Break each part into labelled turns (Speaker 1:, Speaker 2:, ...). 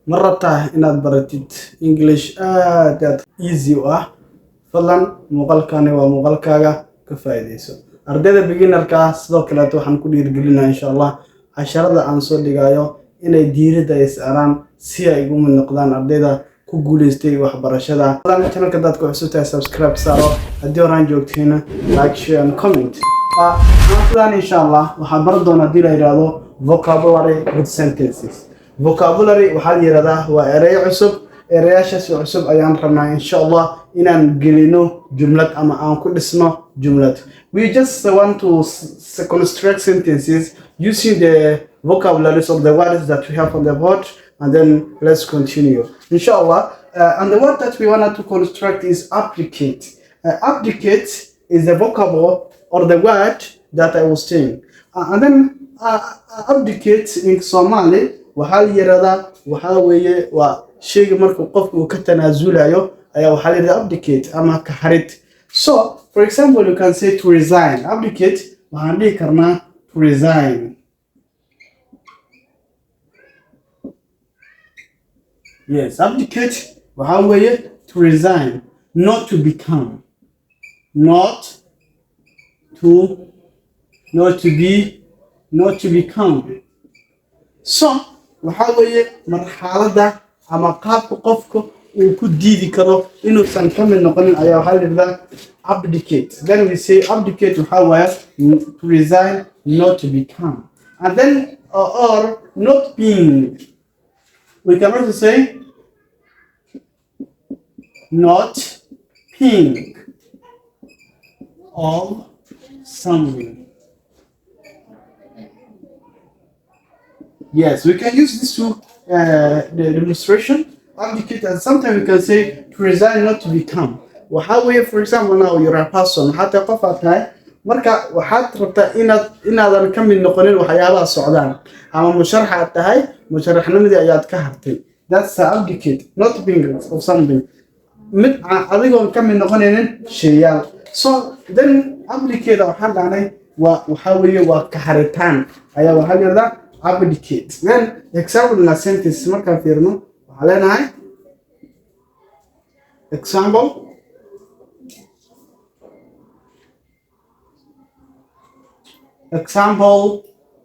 Speaker 1: مرتا إن برتيت English that easy فلان مقال كاني ومقال كاجا كفايديسو أرداد beginner كا سلوك كلا توحن كدير قلنا إن شاء الله عشرة عن صوت دقايو إن يدير دا يسأران سيا يقوم النقدان أرداد كوجوليستي وحبرشة طبعا channel كدات كوحسوتها سبسكرايب سارو أديوران جوكت هنا لايك شير and comment مثلا إن شاء الله وحبردونا دي ليرادو vocabulary with sentences vocabulary وحال يرادا هو أري عصب أرياشة عصب أيام رمنا إن شاء الله إن نقلينو جملة أما أن كل اسمه جملة we just want to construct sentences using the vocabularies of the words that we have on the board and then let's continue inshallah and the word that we want to construct is abdicate abdicate is the vocabulary or the word that I was saying and then abdicate in Somali وحال يرادا وحاوي وشيء مركو قفو كتنازلايو أيوة وحال يرادا abdicate أما كحرت so for example you can say to resign abdicate وعندي كرنا to resign yes abdicate وحاوي to resign not to become not to become so وحاوي مرحلة أما قابك قفك وكديدي كرو إنه سنكمل نقول أيها هذا abdicate then we say abdicate وحاوي to resign not to become and then or not being we can also say not being of something. Yes, we can use this to the demonstration abdicate and sometimes we can say to resign not to become وحاول for example now you're a person حتى قفتها مركا وحات ربطة إن هذا نكمل نقولين وحياة السعودان أما مشرحة التهاي مشرح نمدي أيات كهرتي that's abdicate not being of something مت عادية نكمل نقولين شيء so then abdicate وحال عني وحاول وكهرتان أيها وحال يرضى abdicate then example in a sentence مركا فيرنو وحالنا هاي example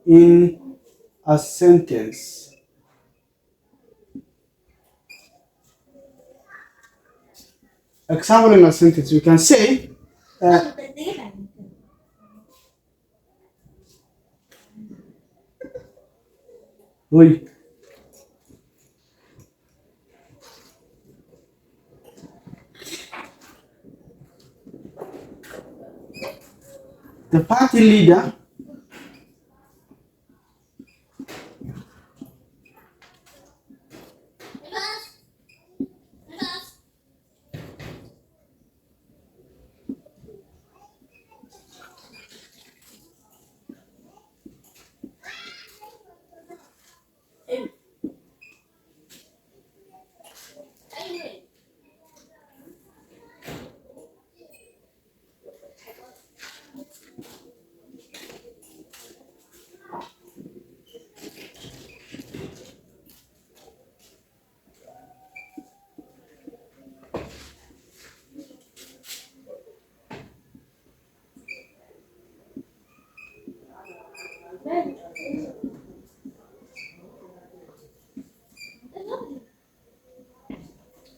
Speaker 1: in a sentence we can say oui the party leader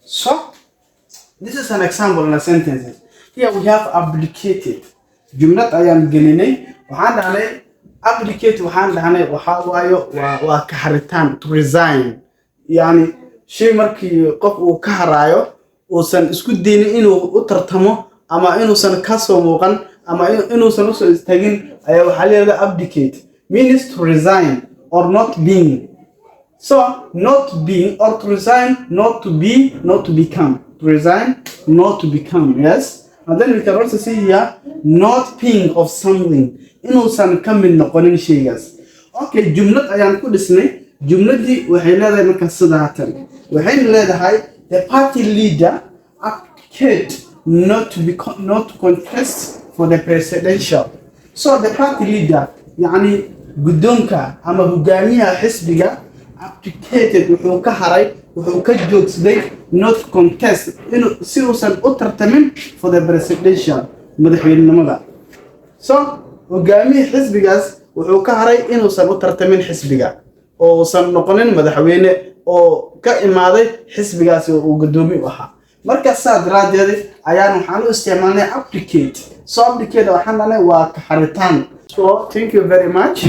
Speaker 1: So, this is an example in a sentence. Here we have abdicated. جملة أيام جنيني وحنا عليه abdicate وحنا عليه وحاوايو وكهرتان to resign يعني شيء مركي قف وكهرايو وسن اسكو ديني إنه أترتمه أما إنه سن كسو موقن أما إنه سن استجين أيوة حاليا abdicate means to resign or not being. So, not being or to resign, not to be, not to become. To resign, not to become, yes? And then we can also see here, not being of something. إنه سنكمل نقولين شيء guys. Okay, جملة أيام كل سنة. جملة دي وحيلا ذا مكسداتن. وحيلا ذا هاي the party leader advocated not to contest for the presidential. So the party leader يعني قدونك أما هجاميها حسبك abdicated wuxuu ka haray wuxuu ka joogsaday not contest inuu si uusan u tartamin for the presidential madaxweynenimada so hogaamiye xisbigaas wuxuu ka haray inuusan u tartamin xisbiga oo uusan noqonin madaxweyne oo ka imaaday xisbigaas oo uu gudoomiye u ahaa marka saadaradeed ayaan waxaan u isticmaalnay abdicate so abdicate waxaan leeyahay waa ka haritaan so thank you very much